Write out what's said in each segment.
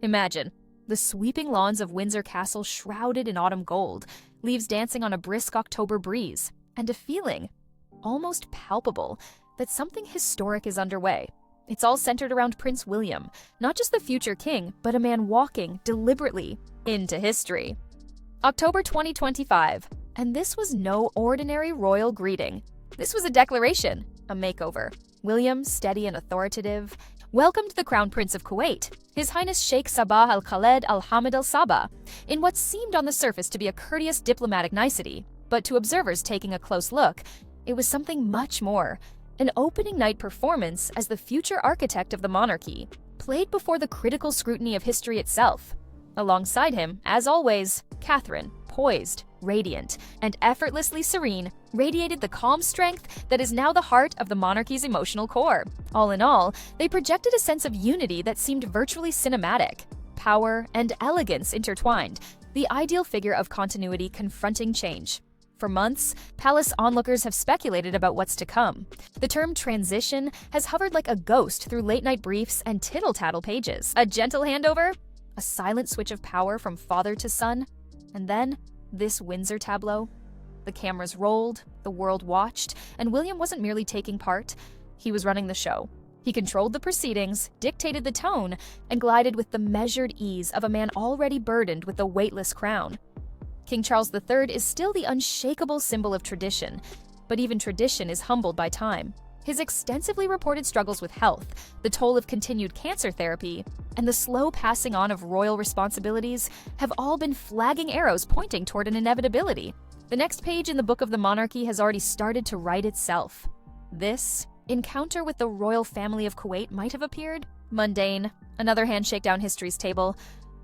Imagine, the sweeping lawns of Windsor Castle shrouded in autumn gold, leaves dancing on a brisk October breeze, and a feeling, almost palpable, that something historic is underway. It's all centered around Prince William, not just the future king, but a man walking deliberately into history. October 2025, and this was no ordinary royal greeting. This was a declaration, a makeover. William, steady and authoritative, welcomed the Crown Prince of Kuwait, His Highness Sheikh Sabah al-Khaled al-Hamid al-Sabah, in what seemed on the surface to be a courteous diplomatic nicety, but to observers taking a close look, it was something much more. An opening night performance as the future architect of the monarchy, played before the critical scrutiny of history itself. Alongside him, as always, Catherine, poised, radiant, and effortlessly serene, radiated the calm strength that is now the heart of the monarchy's emotional core. All in all, they projected a sense of unity that seemed virtually cinematic. Power and elegance intertwined, the ideal figure of continuity confronting change. For months, palace onlookers have speculated about what's to come. The term transition has hovered like a ghost through late-night briefs and tittle-tattle pages. A gentle handover? A silent switch of power from father to son? And then, this Windsor tableau. The cameras rolled, the world watched, and William wasn't merely taking part, he was running the show. He controlled the proceedings, dictated the tone, and glided with the measured ease of a man already burdened with the weightless crown. King Charles III is still the unshakable symbol of tradition, but even tradition is humbled by time. His extensively reported struggles with health, the toll of continued cancer therapy, and the slow passing on of royal responsibilities have all been flagging arrows pointing toward an inevitability. The next page in the book of the monarchy has already started to write itself. This encounter with the royal family of Kuwait might have appeared mundane, another handshake down history's table,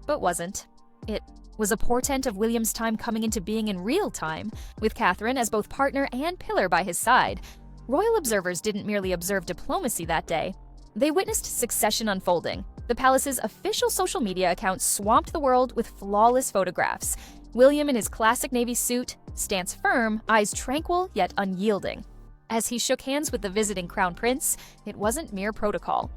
but wasn't. It was a portent of William's time coming into being in real time, with Catherine as both partner and pillar by his side. Royal observers didn't merely observe diplomacy that day. They witnessed succession unfolding. The palace's official social media account swamped the world with flawless photographs. William in his classic navy suit, stance firm, eyes tranquil yet unyielding. As he shook hands with the visiting crown prince, it wasn't mere protocol.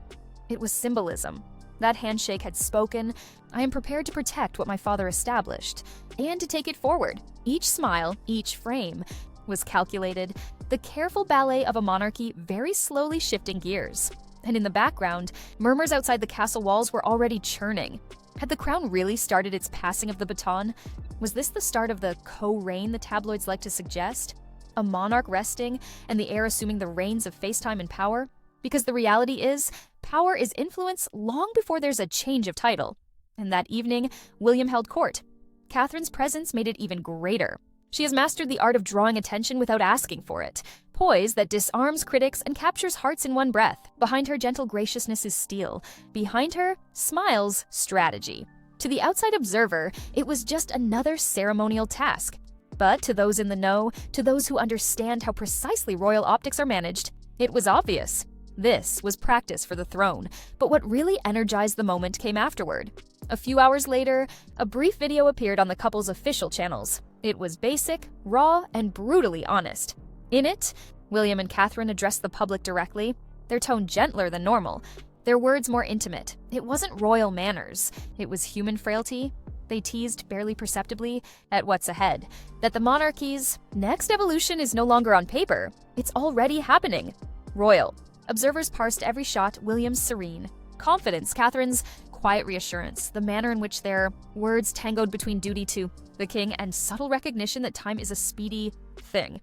It was symbolism. That handshake had spoken, I am prepared to protect what my father established, and to take it forward. Each smile, each frame, was calculated, the careful ballet of a monarchy very slowly shifting gears. And in the background, murmurs outside the castle walls were already churning. Had the crown really started its passing of the baton? Was this the start of the co-reign the tabloids like to suggest? A monarch resting, and the heir assuming the reins of FaceTime and power? Because the reality is, power is influence long before there's a change of title. And that evening, William held court. Catherine's presence made it even greater. She has mastered the art of drawing attention without asking for it. Poise that disarms critics and captures hearts in one breath. Behind her gentle graciousness is steel. Behind her, smiles strategy. To the outside observer, it was just another ceremonial task. But to those in the know, to those who understand how precisely royal optics are managed, it was obvious. This was practice for the throne, but what really energized the moment came afterward. A few hours later, a brief video appeared on the couple's official channels. It was basic, raw, and brutally honest. In it, William and Catherine addressed the public directly, their tone gentler than normal, their words more intimate. It wasn't royal manners, it was human frailty. They teased, barely perceptibly, at what's ahead, that the monarchy's next evolution is no longer on paper, it's already happening. Royal. Observers parsed every shot, William's serene confidence, Catherine's quiet reassurance, the manner in which their words tangoed between duty to the king and subtle recognition that time is a speedy thing.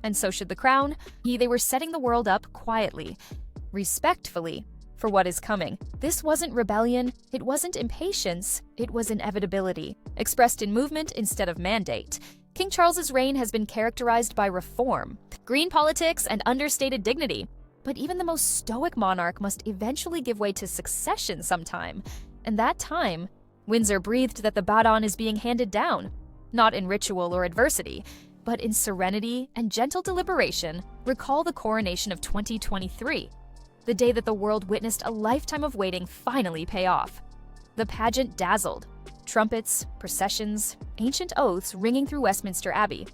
And so should the crown. They were setting the world up quietly, respectfully, for what is coming. This wasn't rebellion, it wasn't impatience, it was inevitability, expressed in movement instead of mandate. King Charles's reign has been characterized by reform, green politics, and understated dignity. But even the most stoic monarch must eventually give way to succession sometime. And that time, Windsor breathed that the baton is being handed down, not in ritual or adversity, but in serenity and gentle deliberation. Recall the coronation of 2023, the day that the world witnessed a lifetime of waiting finally pay off. The pageant dazzled, trumpets, processions, ancient oaths ringing through Westminster Abbey.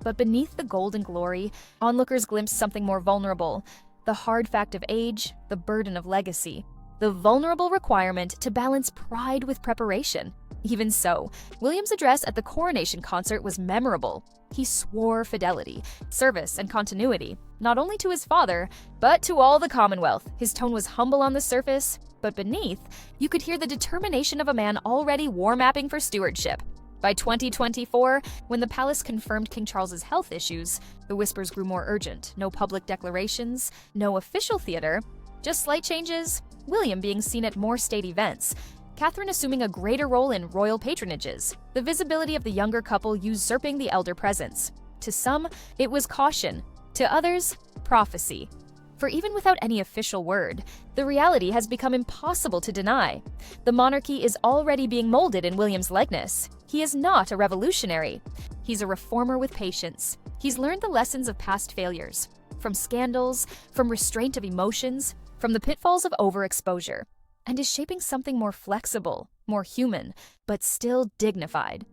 But beneath the golden glory, onlookers glimpsed something more vulnerable, the hard fact of age, the burden of legacy. the vulnerable requirement to balance pride with preparation. Even so, William's address at the Coronation concert was memorable. He swore fidelity, service, and continuity, not only to his father, but to all the Commonwealth. His tone was humble on the surface, but beneath, you could hear the determination of a man already war-mapping for stewardship. By 2024, when the palace confirmed King Charles's health issues, the whispers grew more urgent. No public declarations, no official theater, just slight changes, William being seen at more state events, Catherine assuming a greater role in royal patronages, the visibility of the younger couple usurping the elder presence. To some, it was caution. To others, prophecy. For even without any official word, the reality has become impossible to deny. The monarchy is already being molded in William's likeness. He is not a revolutionary. He's a reformer with patience. He's learned the lessons of past failures, from scandals, from restraint of emotions, from the pitfalls of overexposure, and is shaping something more flexible, more human, but still dignified.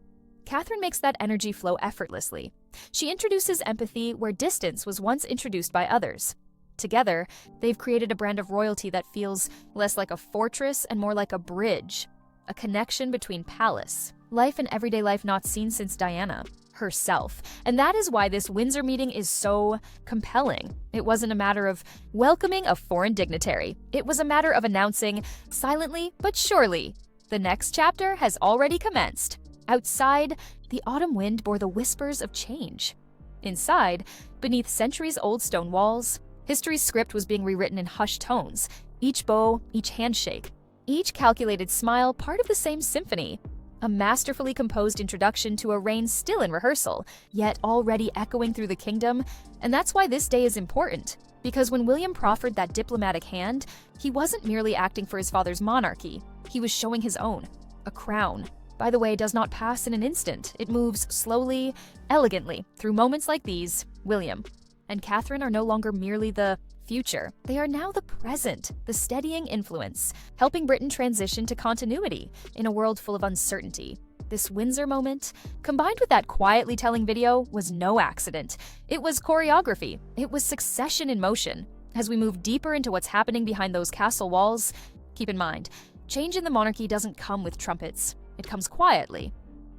Catherine makes that energy flow effortlessly. She introduces empathy where distance was once introduced by others. Together, they've created a brand of royalty that feels less like a fortress and more like a bridge, a connection between palace, life and everyday life not seen since Diana herself. And that is why this Windsor meeting is so compelling. It wasn't a matter of welcoming a foreign dignitary. It was a matter of announcing, silently but surely, the next chapter has already commenced. Outside, the autumn wind bore the whispers of change. Inside, beneath centuries-old stone walls, history's script was being rewritten in hushed tones, each bow, each handshake, each calculated smile part of the same symphony. A masterfully composed introduction to a reign still in rehearsal, yet already echoing through the kingdom. And that's why this day is important. Because when William proffered that diplomatic hand, he wasn't merely acting for his father's monarchy. He was showing his own. A crown, by the way, does not pass in an instant. It moves slowly, elegantly. Through moments like these, William and Catherine are no longer merely the future. They are now the present, the steadying influence, helping Britain transition to continuity in a world full of uncertainty. This Windsor moment, combined with that quietly telling video, was no accident. It was choreography. It was succession in motion. As we move deeper into what's happening behind those castle walls, keep in mind, change in the monarchy doesn't come with trumpets. It comes quietly,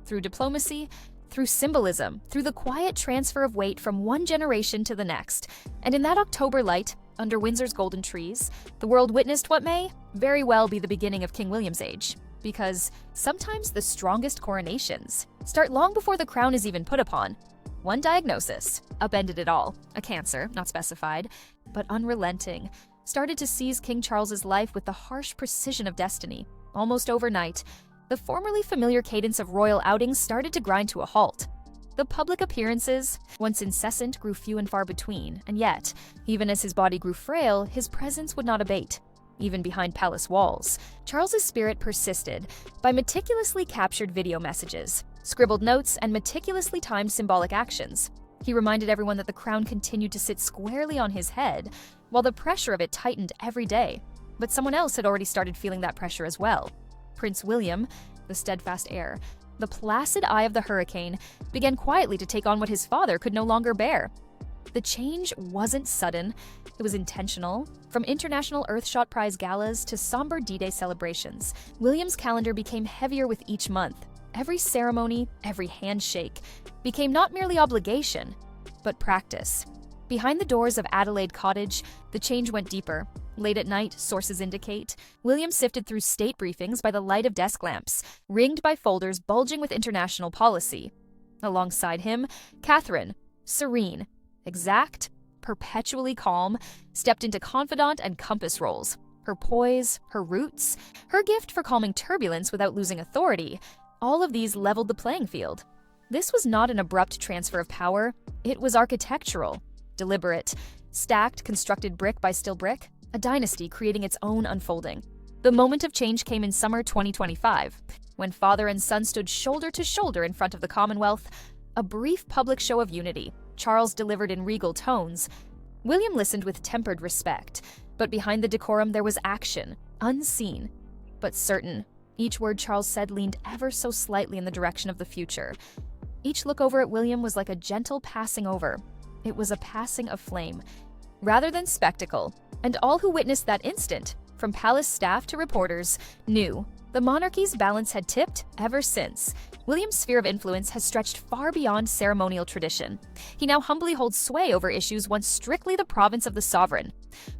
through diplomacy, through symbolism, through the quiet transfer of weight from one generation to the next. And in that October light, under Windsor's golden trees, the world witnessed what may very well be the beginning of King William's age. Because sometimes the strongest coronations start long before the crown is even put upon. One diagnosis upended it all. A cancer, not specified, but unrelenting, started to seize King Charles's life with the harsh precision of destiny. Almost overnight, the formerly familiar cadence of royal outings started to grind to a halt. The public appearances, once incessant, grew few and far between, and yet, even as his body grew frail, his presence would not abate. Even behind palace walls, Charles's spirit persisted by meticulously captured video messages, scribbled notes, and meticulously timed symbolic actions. He reminded everyone that the crown continued to sit squarely on his head, while the pressure of it tightened every day. But someone else had already started feeling that pressure as well. Prince William, the steadfast heir, the placid eye of the hurricane, began quietly to take on what his father could no longer bear. The change wasn't sudden, it was intentional. From international Earthshot Prize galas to somber D-Day celebrations, William's calendar became heavier with each month. Every ceremony, every handshake, became not merely obligation, but practice. Behind the doors of Adelaide Cottage, the change went deeper. Late at night, sources indicate, William sifted through state briefings by the light of desk lamps, ringed by folders bulging with international policy. Alongside him, Catherine, serene, exact, perpetually calm, stepped into confidant and compass roles. Her poise, her roots, her gift for calming turbulence without losing authority, all of these leveled the playing field. This was not an abrupt transfer of power, it was architectural, deliberate, stacked, constructed brick by still brick, a dynasty creating its own unfolding. The moment of change came in summer 2025, when father and son stood shoulder to shoulder in front of the Commonwealth, a brief public show of unity. Charles delivered in regal tones. William listened with tempered respect, but behind the decorum there was action, unseen, but certain. Each word Charles said leaned ever so slightly in the direction of the future. Each look over at William was like a gentle passing over. It was a passing of flame, rather than spectacle, and all who witnessed that instant, from palace staff to reporters, knew the monarchy's balance had tipped ever since. William's sphere of influence has stretched far beyond ceremonial tradition. He now humbly holds sway over issues once strictly the province of the sovereign.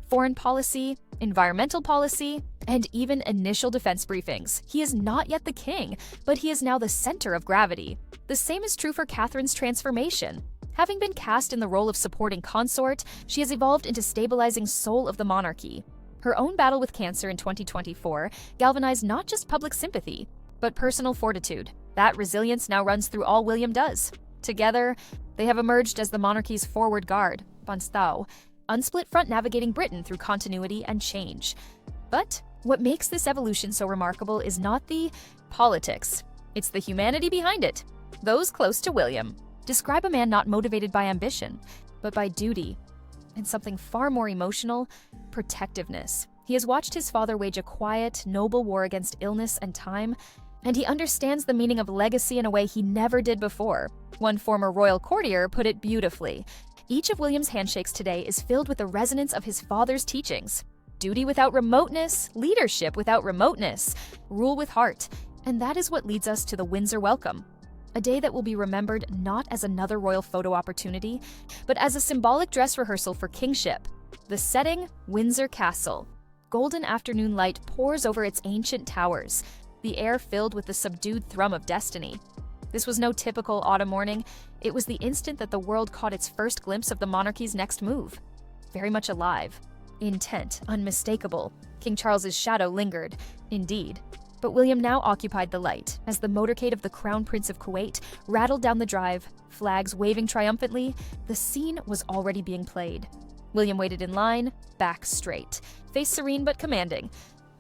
Foreign policy, environmental policy, and even initial defense briefings. He is not yet the king, but he is now the center of gravity. The same is true for Catherine's transformation. Having been cast in the role of supporting consort, she has evolved into stabilizing soul of the monarchy. Her own battle with cancer in 2024 galvanized not just public sympathy, but personal fortitude. That resilience now runs through all William does. Together, they have emerged as the monarchy's forward guard, Banstau, unsplit front navigating Britain through continuity and change. But what makes this evolution so remarkable is not the politics, it's the humanity behind it. Those close to William describe a man not motivated by ambition, but by duty, and something far more emotional, protectiveness. He has watched his father wage a quiet, noble war against illness and time, and he understands the meaning of legacy in a way he never did before. One former royal courtier put it beautifully. Each of William's handshakes today is filled with the resonance of his father's teachings. Duty without remoteness, leadership without remoteness, rule with heart. And that is what leads us to the Windsor welcome. A day that will be remembered not as another royal photo opportunity, but as a symbolic dress rehearsal for kingship. The setting, Windsor Castle. Golden afternoon light pours over its ancient towers, the air filled with the subdued thrum of destiny. This was no typical autumn morning. It was the instant that the world caught its first glimpse of the monarchy's next move. Very much alive, intent, unmistakable. King Charles's shadow lingered, indeed. But William now occupied the light as the motorcade of the Crown Prince of Kuwait rattled down the drive, flags waving triumphantly. The scene was already being played. William waited in line, back straight, face serene but commanding.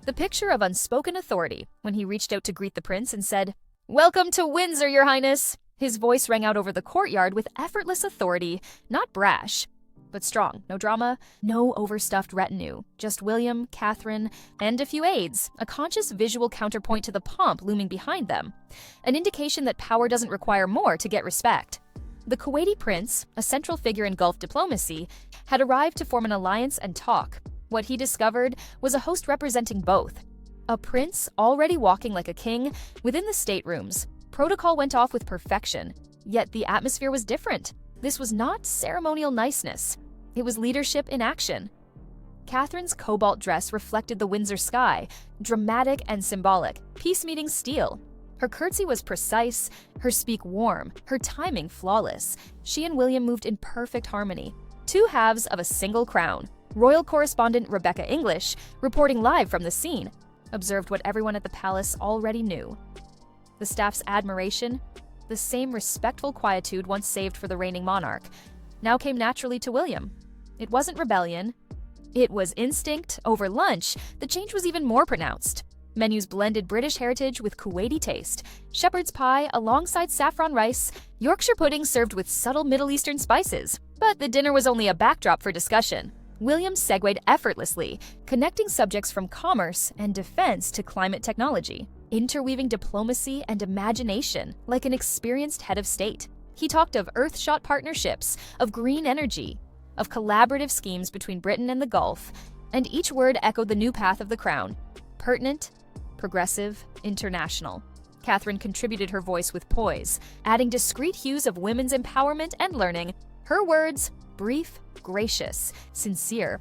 The picture of unspoken authority when he reached out to greet the prince and said, "Welcome to Windsor, Your Highness." His voice rang out over the courtyard with effortless authority, not brash, but strong. No drama, no overstuffed retinue. Just William, Catherine, and a few aides, a conscious visual counterpoint to the pomp looming behind them. An indication that power doesn't require more to get respect. The Kuwaiti prince, a central figure in Gulf diplomacy, had arrived to form an alliance and talk. What he discovered was a host representing both. A prince already walking like a king within the staterooms. Protocol went off with perfection, yet the atmosphere was different. This was not ceremonial niceness. It was leadership in action. Catherine's cobalt dress reflected the Windsor sky, dramatic and symbolic, peace-meeting steel. Her curtsy was precise, her speak warm, her timing flawless. She and William moved in perfect harmony. Two halves of a single crown. Royal correspondent Rebecca English, reporting live from the scene, observed what everyone at the palace already knew. The staff's admiration, the same respectful quietude once saved for the reigning monarch, now came naturally to William. It wasn't rebellion. It was instinct. Over lunch, the change was even more pronounced. Menus blended British heritage with Kuwaiti taste. Shepherd's pie alongside saffron rice, Yorkshire pudding served with subtle Middle Eastern spices. But the dinner was only a backdrop for discussion. William segued effortlessly, connecting subjects from commerce and defense to climate technology, interweaving diplomacy and imagination like an experienced head of state. He talked of earth-shot partnerships, of green energy, of collaborative schemes between Britain and the Gulf, and each word echoed the new path of the crown: pertinent, progressive, international. Catherine contributed her voice with poise, adding discreet hues of women's empowerment and learning. Her words, brief, gracious, sincere,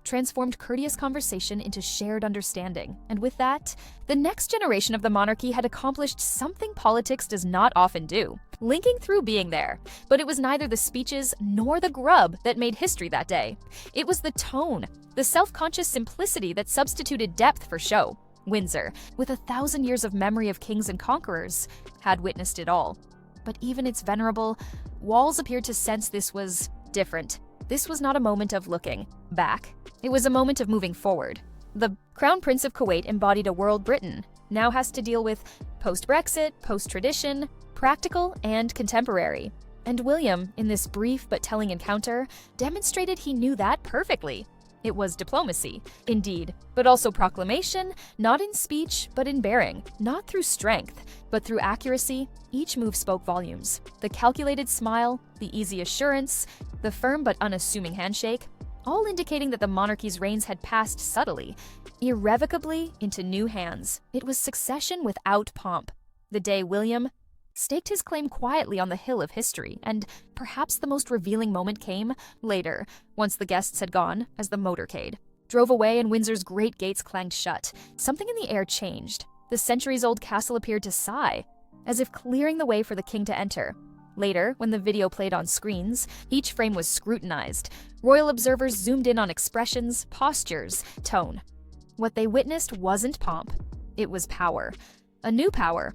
transformed courteous conversation into shared understanding. And with that, the next generation of the monarchy had accomplished something politics does not often do, linking through being there. But it was neither the speeches nor the grub that made history that day. It was the tone, the self-conscious simplicity that substituted depth for show. Windsor, with 1,000 years of memory of kings and conquerors, had witnessed it all. But even its venerable walls appeared to sense this was different. This was not a moment of looking back. It was a moment of moving forward. The Crown Prince of Kuwait embodied a world Britain now has to deal with post-Brexit, post-tradition, practical and contemporary. And William, in this brief but telling encounter, demonstrated he knew that perfectly. It was diplomacy, indeed, but also proclamation, not in speech, but in bearing, not through strength, but through accuracy. Each move spoke volumes. The calculated smile, the easy assurance, the firm but unassuming handshake, all indicating that the monarchy's reigns had passed subtly, irrevocably into new hands. It was succession without pomp. The day William staked his claim quietly on the hill of history, and perhaps the most revealing moment came later, once the guests had gone, as the motorcade drove away and Windsor's great gates clanged shut. Something in the air changed. The centuries-old castle appeared to sigh, as if clearing the way for the king to enter. Later, when the video played on screens, each frame was scrutinized. Royal observers zoomed in on expressions, postures, tone. What they witnessed wasn't pomp. It was power. A new power.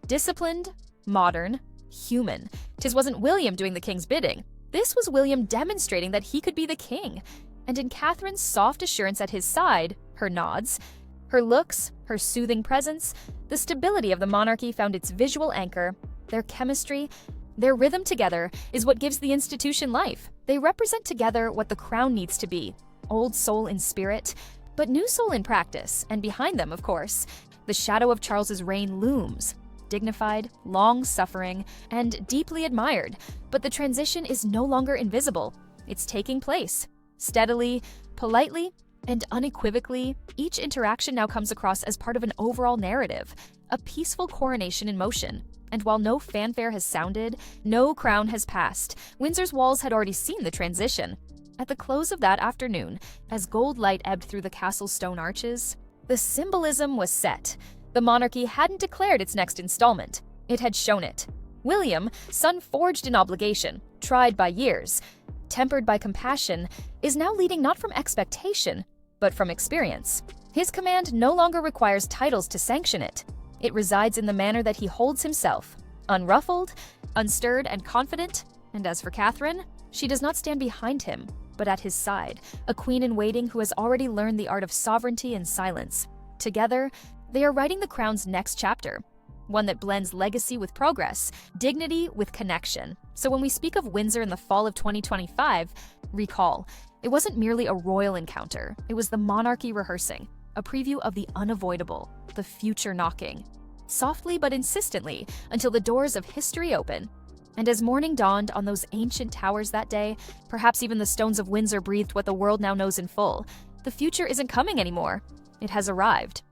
Disciplined, modern, human. 'Tis wasn't William doing the king's bidding. This was William demonstrating that he could be the king. And in Catherine's soft assurance at his side, her nods, her looks, her soothing presence, the stability of the monarchy found its visual anchor. Their chemistry, their rhythm together is what gives the institution life. They represent together what the crown needs to be. Old soul in spirit, but new soul in practice. And behind them, of course, the shadow of Charles's reign looms. Dignified, long-suffering, and deeply admired. But the transition is no longer invisible. It's taking place. Steadily, politely, and unequivocally, each interaction now comes across as part of an overall narrative, a peaceful coronation in motion. And while no fanfare has sounded, no crown has passed, Windsor's walls had already seen the transition. At the close of that afternoon, as gold light ebbed through the castle's stone arches, the symbolism was set. The monarchy hadn't declared its next installment. It had shown it. William, son forged in obligation, tried by years, tempered by compassion, is now leading not from expectation, but from experience. His command no longer requires titles to sanction it. It resides in the manner that he holds himself, unruffled, unstirred, and confident. And as for Catherine, she does not stand behind him, but at his side, a queen in waiting who has already learned the art of sovereignty and silence. Together, they are writing the crown's next chapter, one that blends legacy with progress, dignity with connection. So when we speak of Windsor in the fall of 2025, recall, it wasn't merely a royal encounter. It was the monarchy rehearsing, a preview of the unavoidable, the future knocking. Softly but insistently, until the doors of history open. And as morning dawned on those ancient towers that day, perhaps even the stones of Windsor breathed what the world now knows in full. The future isn't coming anymore. It has arrived.